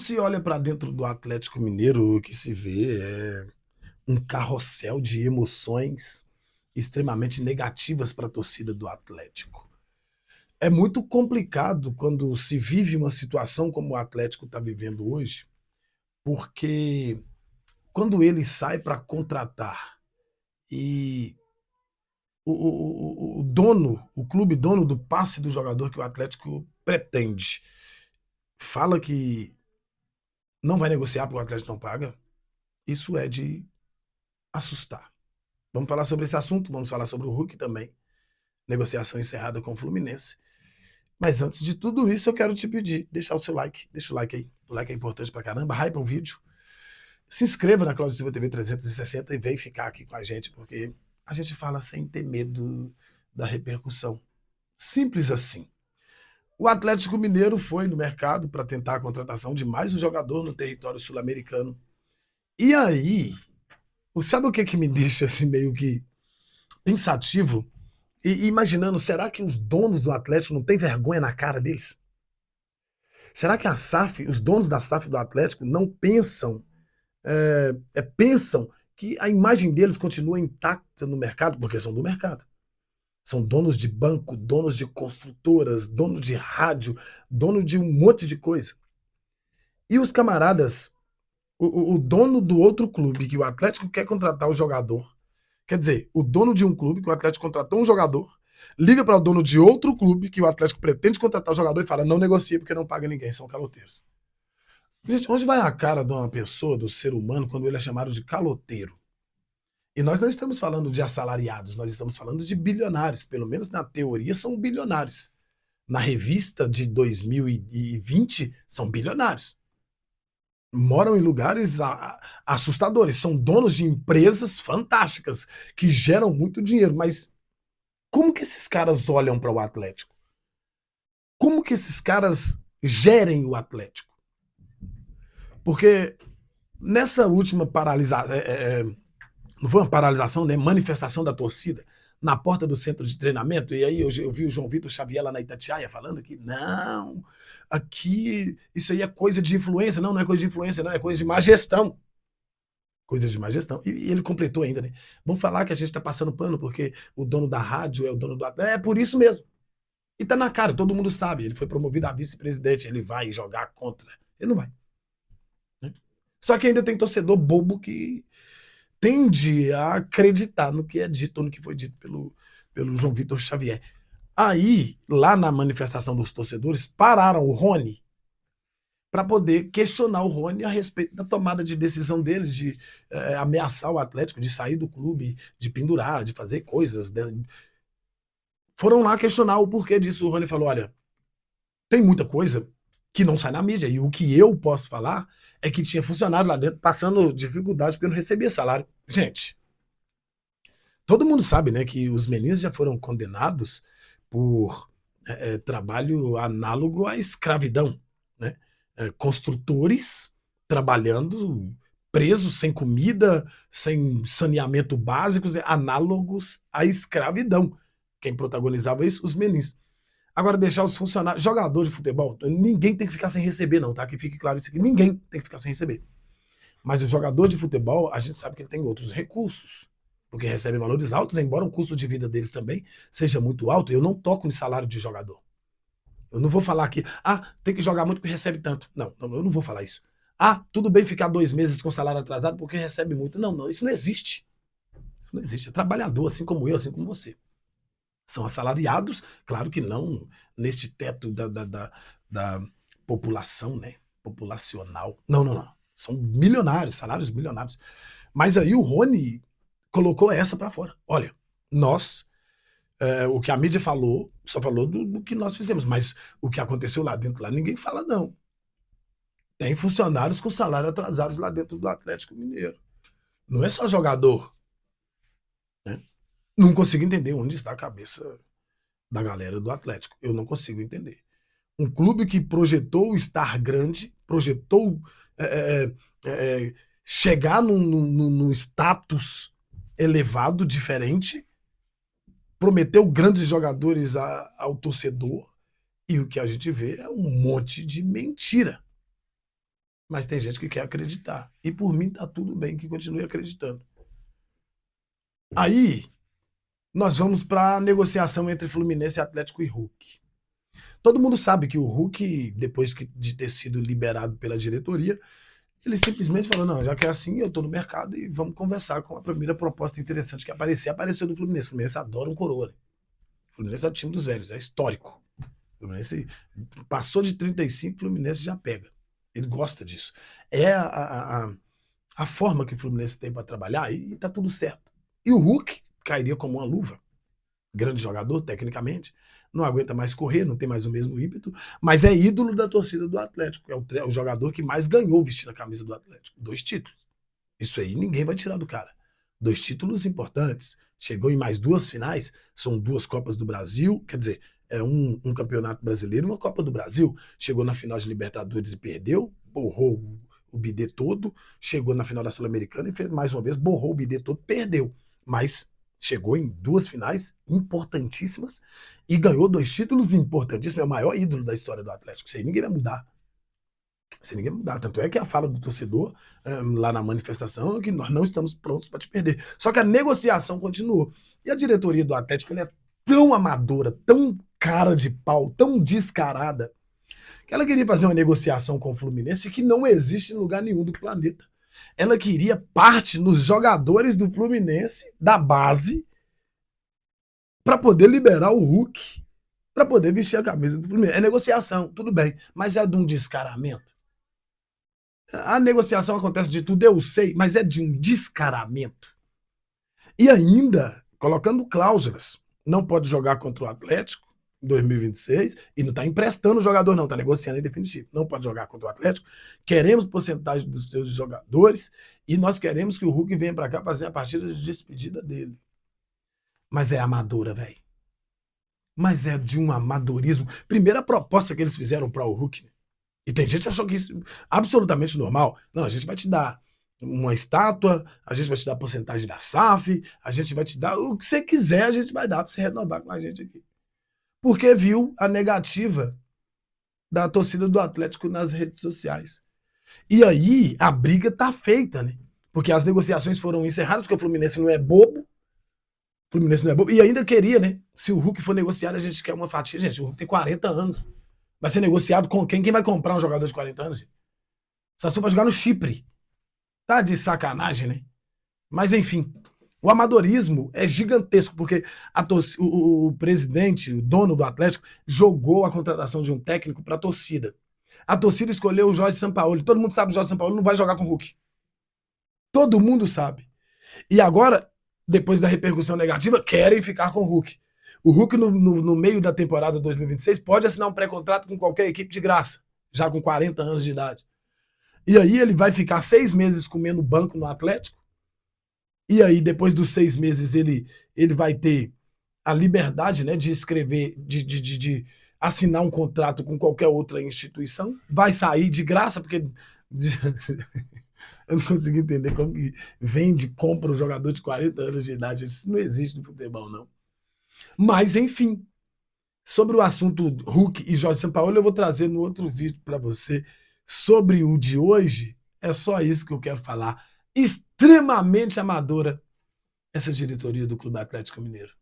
Se olha para dentro do Atlético Mineiro, o que se vê é um carrossel de emoções extremamente negativas para a torcida do Atlético. É muito complicado quando se vive uma situação como o Atlético está vivendo hoje, porque quando ele sai para contratar e o dono, o clube dono do passe do jogador que o Atlético pretende, fala que não vai negociar porque o Atlético não paga, isso é de assustar. Vamos falar sobre esse assunto, vamos falar sobre o Hulk também. Negociação encerrada com o Fluminense. Mas antes de tudo isso, eu quero te pedir, deixar o seu like, deixa o like aí. O like é importante pra caramba, hype o vídeo. Se inscreva na Claudio Silva TV 360 e vem ficar aqui com a gente, porque a gente fala sem ter medo da repercussão. Simples assim. O Atlético Mineiro foi no mercado para tentar a contratação de mais um jogador no território sul-americano. E aí, sabe o que que me deixa assim meio que pensativo? E imaginando, será que os donos do Atlético não têm vergonha na cara deles? Será que a SAF, os donos da SAF do Atlético não pensam, pensam que a imagem deles continua intacta no mercado, porque são do mercado. São donos de banco, donos de construtoras, donos de rádio, dono de um monte de coisa. E os camaradas, o dono do outro clube que o Atlético quer contratar o jogador, quer dizer, o dono de um clube que o Atlético contratou um jogador, liga para o dono de outro clube que o Atlético pretende contratar o jogador e fala: não negocia porque não paga ninguém, são caloteiros. Gente, onde vai a cara de uma pessoa, do ser humano, quando ele é chamado de caloteiro? E nós não estamos falando de assalariados, nós estamos falando de bilionários. Pelo menos na teoria são bilionários. Na revista de 2020 são bilionários. Moram em lugares assustadores, são donos de empresas fantásticas que geram muito dinheiro, mas como que esses caras olham para o Atlético? Como que esses caras gerem o Atlético? Porque nessa última paralisação, não foi uma paralisação, né? Manifestação da torcida na porta do centro de treinamento, e aí eu vi o João Vitor Xavier lá na Itatiaia falando que não, aqui isso aí é coisa de influência, não é coisa de influência, não, é coisa de má gestão. Coisa de má gestão. E ele completou ainda, né? Vamos falar que a gente está passando pano porque o dono da rádio é o dono do Atlético. É por isso mesmo. E tá na cara, todo mundo sabe. Ele foi promovido a vice-presidente, ele vai jogar contra. Ele não vai. Né? Só que ainda tem torcedor bobo que tende a acreditar no que é dito, no que foi dito pelo João Vitor Xavier. Aí, lá na manifestação dos torcedores, pararam o Rony para poder questionar o Rony a respeito da tomada de decisão dele de ameaçar o Atlético, de sair do clube, de pendurar, de fazer coisas. Foram lá questionar o porquê disso. O Rony falou: olha, tem muita coisa que não sai na mídia, e o que eu posso falar é que tinha funcionário lá dentro passando dificuldade porque não recebia salário. Gente, todo mundo sabe, né, que os meninos já foram condenados por trabalho análogo à escravidão, né? Construtores trabalhando presos, sem comida, sem saneamento básico, análogos à escravidão. Quem protagonizava isso? Os meninos. Agora, deixar os funcionários, jogador de futebol, ninguém tem que ficar sem receber, não, tá? Que fique claro isso aqui, ninguém tem que ficar sem receber. Mas o jogador de futebol, a gente sabe que ele tem outros recursos, porque recebe valores altos, embora o custo de vida deles também seja muito alto. Eu não toco no salário de jogador. Eu não vou falar que, tem que jogar muito porque recebe tanto. Não, não, eu não vou falar isso. Tudo bem ficar 2 meses com salário atrasado porque recebe muito. Não, não, isso não existe. Isso não existe. É trabalhador, assim como eu, assim como você. São assalariados, claro que não neste teto da população, né? Populacional. Não, não, não. São milionários, salários milionários. Mas aí o Rony colocou essa para fora. Olha, nós, o que a mídia falou, só falou do que nós fizemos, mas o que aconteceu lá dentro, lá ninguém fala, não. Tem funcionários com salário atrasados lá dentro do Atlético Mineiro. Não é só jogador. Né? Não consigo entender onde está a cabeça da galera do Atlético. Eu não consigo entender. Um clube que projetou estar grande, projetou é, é, é, chegar num status elevado, diferente, prometeu grandes jogadores ao torcedor, e o que a gente vê é um monte de mentira. Mas tem gente que quer acreditar. E por mim tá tudo bem que continue acreditando. Aí, nós vamos para a negociação entre Fluminense, Atlético e Hulk. Todo mundo sabe que o Hulk, depois de ter sido liberado pela diretoria, ele simplesmente falou, não, já que é assim, eu tô no mercado e vamos conversar com a primeira proposta interessante que aparecer. Apareceu do Fluminense. O Fluminense adora um coroa. Né? O Fluminense é o time dos velhos, é histórico. O Fluminense passou de 35, o Fluminense já pega. Ele gosta disso. É a forma que o Fluminense tem para trabalhar e tá tudo certo. E o Hulk cairia como uma luva. Grande jogador, tecnicamente, não aguenta mais correr, não tem mais o mesmo ímpeto, mas é ídolo da torcida do Atlético. É o jogador que mais ganhou vestindo a camisa do Atlético. 2 títulos. Isso aí ninguém vai tirar do cara. 2 títulos importantes. Chegou em mais 2 finais, são 2 Copas do Brasil, quer dizer, é um campeonato brasileiro e uma Copa do Brasil. Chegou na final de Libertadores e perdeu, borrou o bidê todo, chegou na final da Sul-Americana e fez mais uma vez, borrou o bidê todo, perdeu. Mas chegou em 2 finais importantíssimas e ganhou 2 títulos importantíssimos. É o maior ídolo da história do Atlético. Isso aí ninguém vai mudar. Isso aí ninguém vai mudar. Tanto é que a fala do torcedor lá na manifestação é que nós não estamos prontos para te perder. Só que a negociação continuou. E a diretoria do Atlético é tão amadora, tão cara de pau, tão descarada, que ela queria fazer uma negociação com o Fluminense que não existe em lugar nenhum do planeta. Ela queria parte nos jogadores do Fluminense, da base, para poder liberar o Hulk, para poder vestir a camisa do Fluminense. É negociação, tudo bem, mas é de um descaramento. A negociação acontece de tudo, eu sei, mas é de um descaramento. E ainda, colocando cláusulas, não pode jogar contra o Atlético em 2026 e não está emprestando o jogador, não, está negociando em definitivo. Não pode jogar contra o Atlético. Queremos porcentagem dos seus jogadores e nós queremos que o Hulk venha para cá fazer a partida de despedida dele. Mas é amadora, velho. Mas é de um amadorismo. Primeira proposta que eles fizeram para o Hulk. E tem gente que achou que isso é absolutamente normal. Não, a gente vai te dar uma estátua, a gente vai te dar a porcentagem da SAF, a gente vai te dar o que você quiser, a gente vai dar para você renovar com a gente aqui. Porque viu a negativa da torcida do Atlético nas redes sociais. E aí a briga tá feita, né? Porque as negociações foram encerradas, porque o Fluminense não é bobo. O Fluminense não é bobo. E ainda queria, né? Se o Hulk for negociado, a gente quer uma fatia. Gente, o Hulk tem 40 anos. Vai ser negociado com quem? Quem vai comprar um jogador de 40 anos? Só se for jogar no Chipre. Tá de sacanagem, né? Mas enfim, o amadorismo é gigantesco, porque o presidente, o dono do Atlético, jogou a contratação de um técnico para a torcida. A torcida escolheu o Jorge Sampaoli. Todo mundo sabe que o Jorge Sampaoli não vai jogar com o Hulk. Todo mundo sabe. E agora, depois da repercussão negativa, querem ficar com o Hulk. O Hulk, no meio da temporada 2026, pode assinar um pré-contrato com qualquer equipe de graça, já com 40 anos de idade. E aí ele vai ficar 6 meses comendo banco no Atlético, e aí depois dos 6 meses ele vai ter a liberdade, né, de escrever, de assinar um contrato com qualquer outra instituição, vai sair de graça, porque eu não consigo entender como que vende, compra um jogador de 40 anos de idade, isso não existe no futebol, não. Mas, enfim, sobre o assunto Hulk e Jorge Sampaoli, eu vou trazer no outro vídeo para você. Sobre o de hoje, é só isso que eu quero falar. Extremamente amadora essa diretoria do Clube Atlético Mineiro.